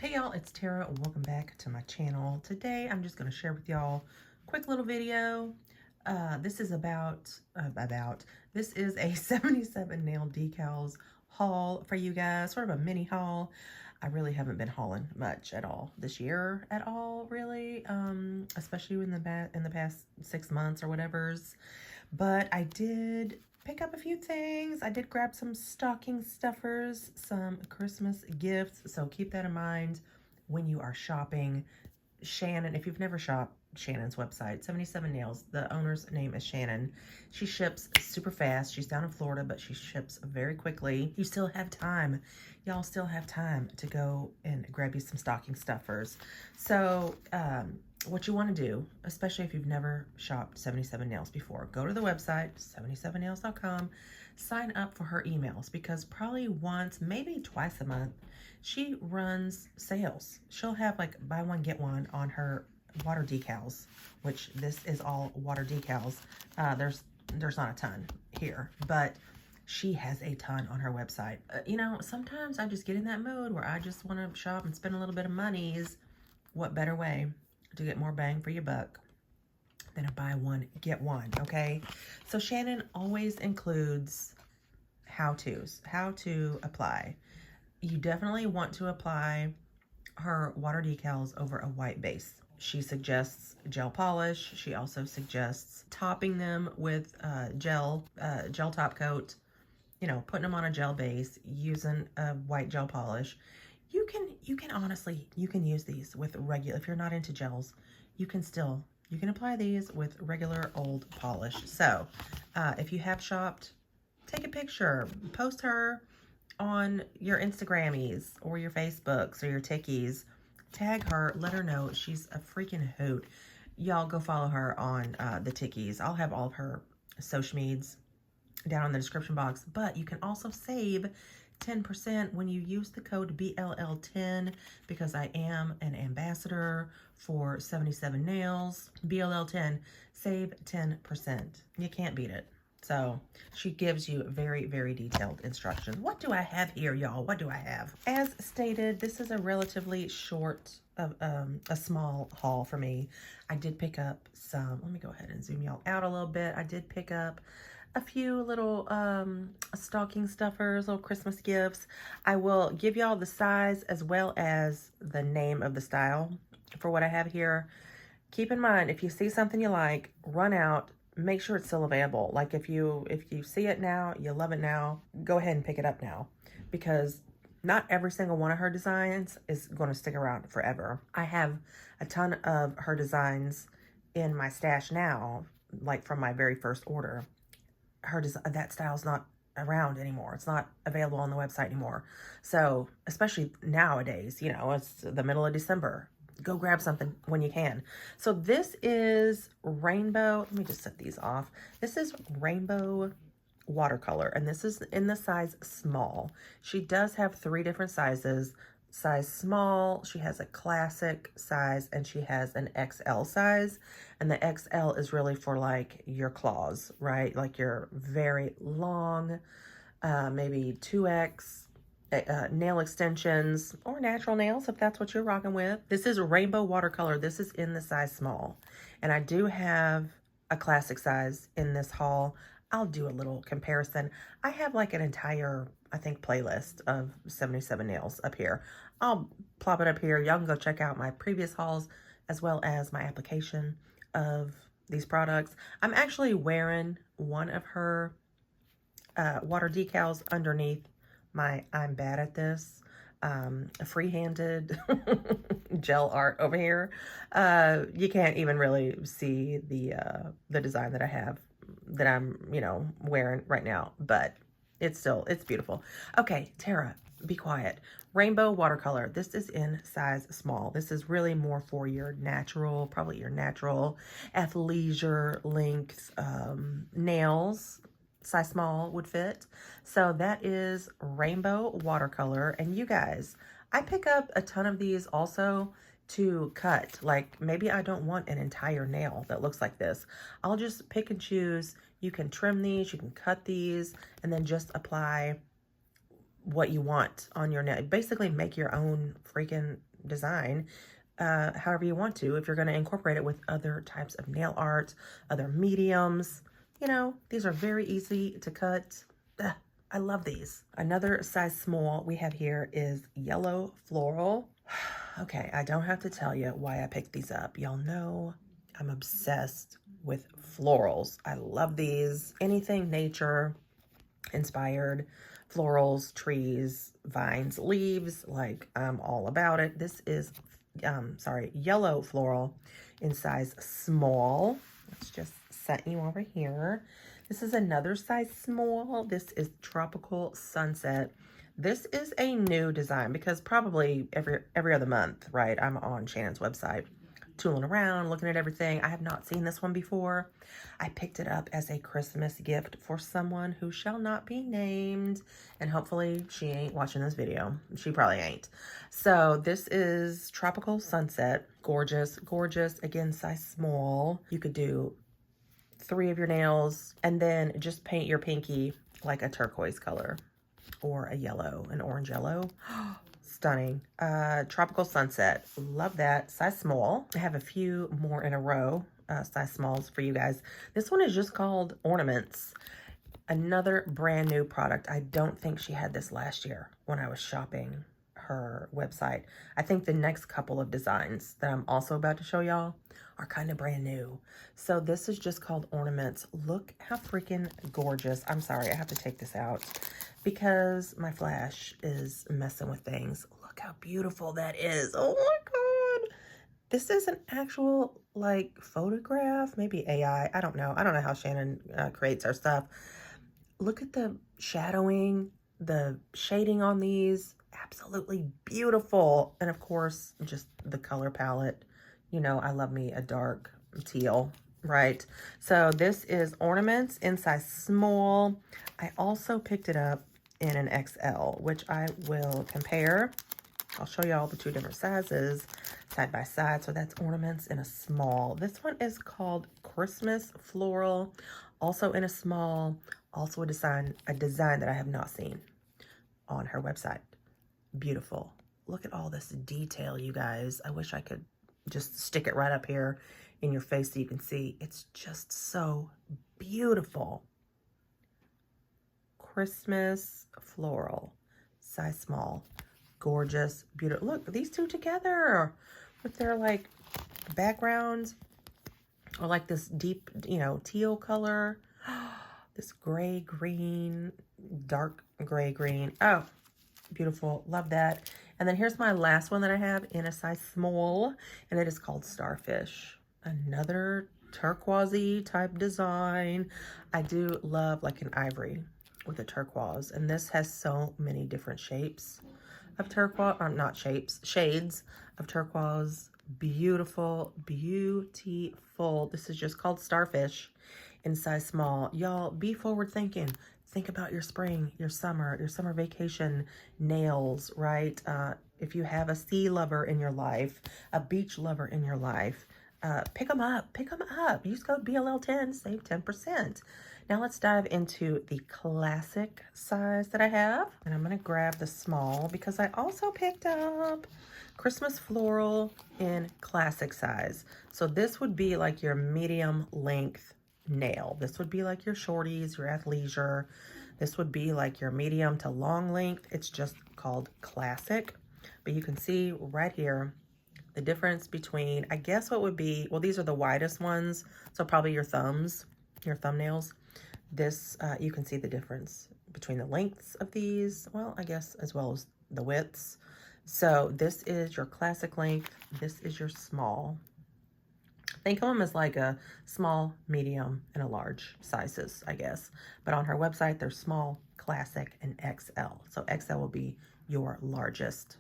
Hey y'all, it's Tara. Welcome back to my channel. Today I'm just going to share with y'all a quick little video. This is this is a 77 nail decals haul for you guys, sort of a mini haul. I really haven't been hauling much at all this year really, especially in the past 6 months or whatever's. But I did pick up a few things. I did grab some stocking stuffers, some Christmas gifts, so keep that in mind when you are shopping. Shannon, if you've never shopped Shannon's website, 77 Nails, the owner's name is Shannon. She ships super fast. She's down in Florida, but she ships very quickly. You still have time. Y'all still have time to go and grab you some stocking stuffers. So, what you want to do, especially if you've never shopped 77 Nails before, go to the website, 77nails.com, sign up for her emails, because probably once, maybe twice a month, she runs sales. She'll have like buy one, get one on her water decals, which this is all water decals. There's not a ton here, but she has a ton on her website. You know, sometimes I just get in that mood where I just want to shop and spend a little bit of money. What better way to get more bang for your buck than a buy one, get one, okay? So Shannon always includes how-tos, how to apply. You definitely want to apply her water decals over a white base. She suggests gel polish. She also suggests topping them with gel top coat, you know, putting them on a gel base, using a white gel polish. You can honestly, you can use these with regular, if you're not into gels, you can apply these with regular old polish. So if you have shopped, take a picture, post her on your Instagrammies or your Facebooks or your Tickies. Tag her, let her know. She's a freaking hoot. Y'all go follow her on the Tickies. I'll have all of her social medias down in the description box, but you can also save 10% when you use the code BLL10, because I am an ambassador for 77 Nails. BLL10, save 10%. You can't beat it. So she gives you very, very detailed instructions. What do I have here, y'all? What do I have? As stated, this is a relatively short, a small haul for me. I did pick up some, let me go ahead and zoom y'all out a little bit. I did pick up a few little stocking stuffers, little Christmas gifts. I will give y'all the size as well as the name of the style for what I have here. Keep in mind, if you see something you like, run out. Make sure it's still available. Like if you see it now, you love it now, go ahead and pick it up now, because not every single one of her designs is going to stick around forever. I have a ton of her designs in my stash now, like from my very first order. That style's not around anymore. It's not available on the website anymore. So especially nowadays, you know, it's the middle of December. Go grab something when you can. So this is rainbow. Let me just set these off. This is rainbow watercolor, and this is in the size small. She does have 3 different sizes. Size small, she has a classic size, and she has an XL size. And the XL is really for like your claws, right? Like your very long, maybe 2X, nail extensions or natural nails, if that's what you're rocking with. This is rainbow watercolor. This is in the size small, and I do have a classic size in this haul. I'll do a little comparison. I have like an entire, I think, playlist of 77 Nails up here. I'll plop it up here. Y'all can go check out my previous hauls as well as my application of these products. I'm actually wearing one of her water decals underneath my I'm bad at this free-handed gel art over here. You can't even really see the design that I have, that I'm, you know, wearing right now, but it's beautiful. Okay, Tara, be quiet. Rainbow watercolor. This is in size small. This is really more for your natural, probably your natural athleisure length nails. Size small would fit. So that is rainbow watercolor. And you guys, I pick up a ton of these also to cut. Like maybe I don't want an entire nail that looks like this. I'll just pick and choose. You can trim these, you can cut these, and then just apply what you want on your nail. Basically make your own freaking design however you want to, if you're going to incorporate it with other types of nail art, other mediums. You know, these are very easy to cut. Ugh, I love these. Another size small we have here is yellow floral. Okay, I don't have to tell you why I picked these up. Y'all know I'm obsessed with florals. I love these. Anything nature inspired, florals, trees, vines, leaves, like I'm all about it. This is yellow floral in size small. Let's just set you over here. This is another size small. This is Tropical Sunset. This is a new design because probably every other month, right? I'm on Shannon's website, tooling around, looking at everything. I have not seen this one before. I picked it up as a Christmas gift for someone who shall not be named, and hopefully she ain't watching this video. She probably ain't. So this is Tropical Sunset. Gorgeous, gorgeous. Again, size small. You could do 3 of your nails and then just paint your pinky like a turquoise color or a yellow, an orange yellow. Stunning. Tropical Sunset. Love that. Size small. I have a few more in a row, size smalls for you guys. This one is just called Ornaments. Another brand new product. I don't think she had this last year when I was shopping her website. I think the next couple of designs that I'm also about to show y'all are kind of brand new. So this is just called Ornaments. Look how freaking gorgeous. I'm sorry, I have to take this out because my flash is messing with things. Look how beautiful that is. Oh my God. This is an actual like photograph, maybe AI. I don't know. I don't know how Shannon creates her stuff. Look at the shadowing, the shading on these. Absolutely beautiful. And of course, just the color palette. You know, I love me a dark teal, right? So this is Ornaments in size small. I also picked it up in an XL, which I will compare. I'll show you all the 2 different sizes side by side. So that's Ornaments in a small. This one is called Christmas Floral, also in a small, also a design that I have not seen on her website. Beautiful. Look at all this detail, you guys. I wish I could just stick it right up here in your face so you can see. It's just so beautiful. Christmas Floral, size small. Gorgeous, beautiful. Look, these 2 together with their like backgrounds, or like this deep, you know, teal color. This gray green, dark gray green. Oh, beautiful. Love that. And then here's my last one that I have in a size small, and it is called Starfish. Another turquoisey type design. I do love like an ivory with a turquoise, and this has so many different shapes of turquoise, or not shapes, shades of turquoise. Beautiful, beautiful. This is just called Starfish in size small. Y'all, be forward thinking. Think about your spring, your summer vacation nails, right? If you have a sea lover in your life, a beach lover in your life, pick them up, Use code BLL10, save 10%. Now let's dive into the classic size that I have. And I'm gonna grab the small because I also picked up Christmas Floral in classic size. So this would be like your medium length nail. This would be like your shorties, your athleisure. This would be like your medium to long length. It's just called classic. But you can see right here the difference between, I guess what would be, well, these are the widest ones. So probably your thumbs, your thumbnails. This, you can see the difference between the lengths of these. Well, I guess as well as the widths. So this is your classic length. This is your small. Think of them as like a small, medium, and a large sizes, I guess. But on her website, they're small, classic, and XL. So XL will be your largest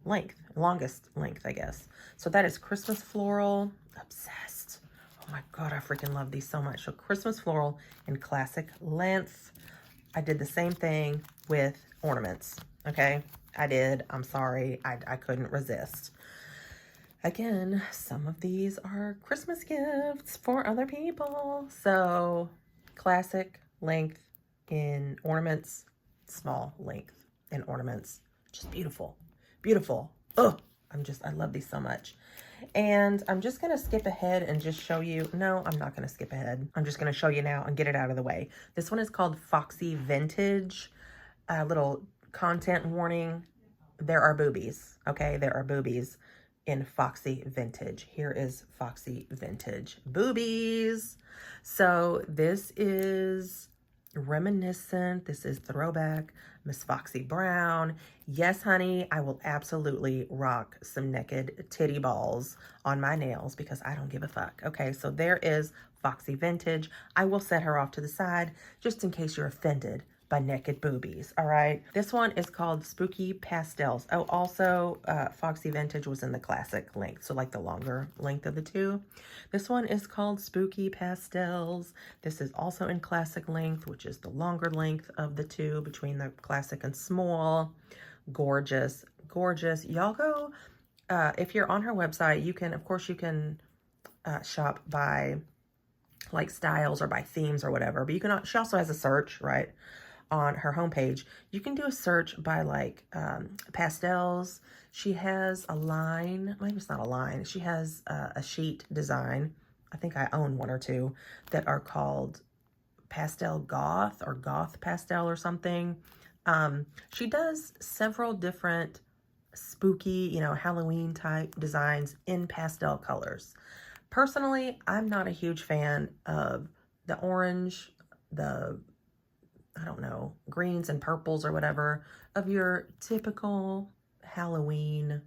length, longest length, I guess. So that is Christmas Floral. Obsessed. Oh my God, I freaking love these so much. So Christmas Floral in classic length. I did the same thing with Ornaments, okay? I did. I'm sorry. I couldn't resist. Again, some of these are Christmas gifts for other people. So classic length in Ornaments, small length in Ornaments. Just beautiful. Beautiful. Oh, I love these so much. And I'm just going to skip ahead and just show you. No, I'm not going to skip ahead. I'm just going to show you now and get it out of the way. This one is called Foxy Vintage. A little content warning. There are boobies. Okay, there are boobies in Foxy Vintage. Here is Foxy Vintage boobies. So this is reminiscent. This is throwback Miss Foxy Brown. Yes, honey, I will absolutely rock some naked titty balls on my nails because I don't give a fuck. Okay, so there is Foxy Vintage. I will set her off to the side just in case you're offended by naked boobies. All right, this one is called Spooky Pastels. Oh, also Foxy Vintage was in the classic length, so like the longer length of the two. This one is called Spooky Pastels. This is also in classic length, which is the longer length of the two between the classic and small. Gorgeous, gorgeous. Y'all go, if you're on her website, you can, of course, you can shop by like styles or by themes or whatever, but you can, she also has a search, right? On her homepage, you can do a search by like pastels. She has a line, maybe it's not a line. She has a sheet design. I think I own one or two that are called Pastel Goth or Goth Pastel or something. She does several different spooky, you know, Halloween type designs in pastel colors. Personally, I'm not a huge fan of the orange, the I don't know, greens and purples or whatever of your typical Halloween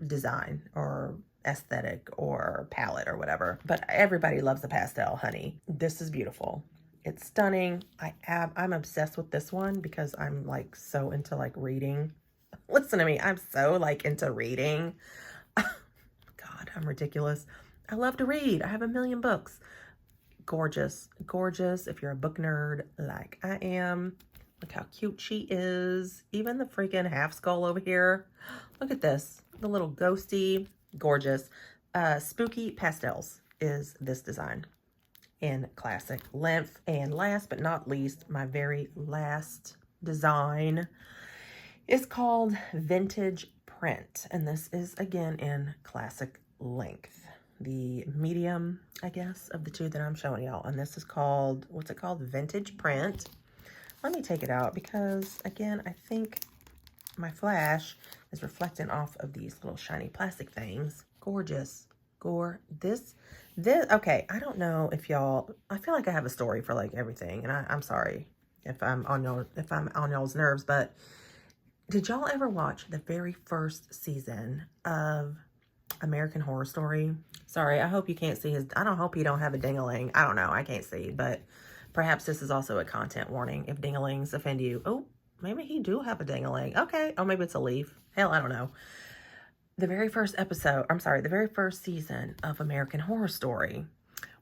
design or aesthetic or palette or whatever. But everybody loves the pastel, honey. This is beautiful. It's stunning. I'm obsessed with this one because I'm like so into like reading. Listen to me. I'm so like into reading. God, I'm ridiculous. I love to read. I have a million books. Gorgeous, gorgeous. If you're a book nerd like I am, look how cute she is. Even the freaking half skull over here. Look at this, the little ghosty, gorgeous. Spooky Pastels is this design in classic length. And last but not least, my very last design is called Vintage Print. And this is again in classic length. The medium, I guess, of the two that I'm showing y'all. And this is called, what's it called? Vintage Print. Let me take it out because, again, I think my flash is reflecting off of these little shiny plastic things. Gorgeous. This, okay, I don't know if y'all, I feel like I have a story for like everything. And I'm sorry if I'm on y'all's nerves, but did y'all ever watch the very first season of American Horror Story? Sorry, I hope you can't see his, I don't hope you don't have a ding-a-ling. I don't know, I can't see, but perhaps this is also a content warning if ding-a-lings offend you. Oh, maybe he do have a ding-a-ling. Okay, oh, maybe it's a leaf. Hell, I don't know. The very first episode, I'm sorry, the very first season of American Horror Story,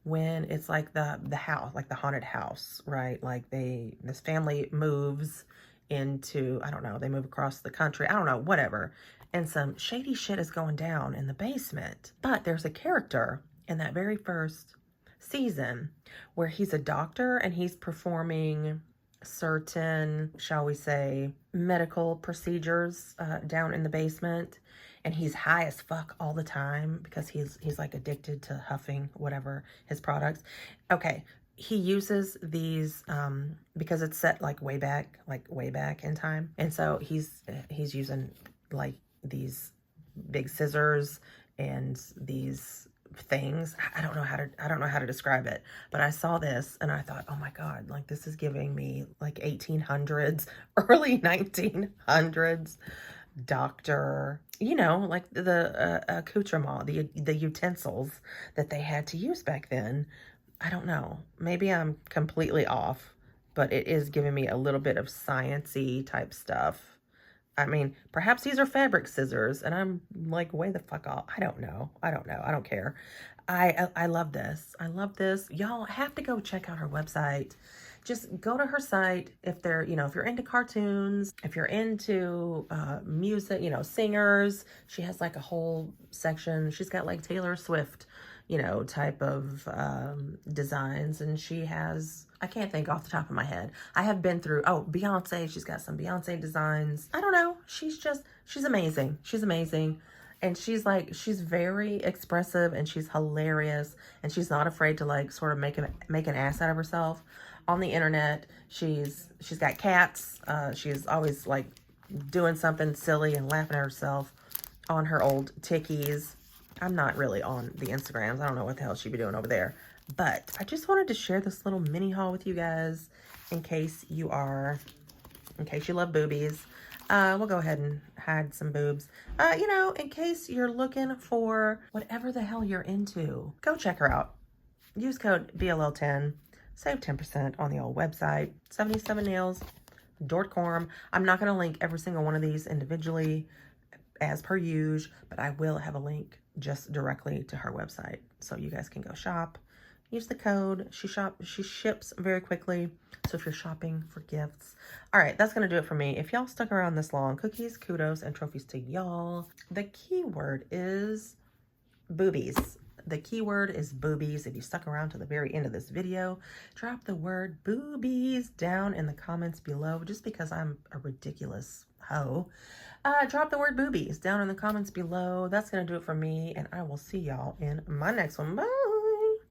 when it's like the house, like the haunted house, right? Like this family moves into, I don't know, they move across the country, I don't know, whatever. And some shady shit is going down in the basement. But there's a character in that very first season where he's a doctor and he's performing certain, shall we say, medical procedures down in the basement. And he's high as fuck all the time because he's like addicted to huffing whatever his products. Okay, he uses these because it's set like way back in time. And so he's using like these big scissors and these things. I don't know how to describe it, but I saw this and I thought, oh my God, like this is giving me like 1800s, early 1900s doctor, you know, like the accoutrement, the utensils that they had to use back then. I don't know, maybe I'm completely off, but it is giving me a little bit of science-y type stuff. I mean, perhaps these are fabric scissors and I'm like way the fuck off. I don't know. I don't care. I love this. I love this. Y'all have to go check out her website. Just go to her site if they're, you know, if you're into cartoons, if you're into music, you know, singers. She has like a whole section. She's got like Taylor Swift, you know, type of designs. And she has, I can't think off the top of my head. I have been through, oh, Beyonce. She's got some Beyonce designs. I don't know. She's amazing. She's amazing. And she's very expressive and she's hilarious, and she's not afraid to like sort of make an ass out of herself on the internet. She's got cats. She's always like doing something silly and laughing at herself on her old tickies. I'm not really on the Instagrams. I don't know what the hell she'd be doing over there. But I just wanted to share this little mini haul with you guys in case you love boobies. We'll go ahead and hide some boobs. You know, in case you're looking for whatever the hell you're into, go check her out. Use code BLL10. Save 10% on the old website. 77nails.com. I'm not going to link every single one of these individually as per usual, but I will have a link just directly to her website so you guys can go shop. Use the code. She ships very quickly. So if you're shopping for gifts. All right, that's going to do it for me. If y'all stuck around this long, cookies, kudos, and trophies to y'all. The keyword is boobies. The keyword is boobies. If you stuck around to the very end of this video, drop the word boobies down in the comments below, just because I'm a ridiculous hoe. Drop the word boobies down in the comments below. That's going to do it for me, and I will see y'all in my next one. Bye!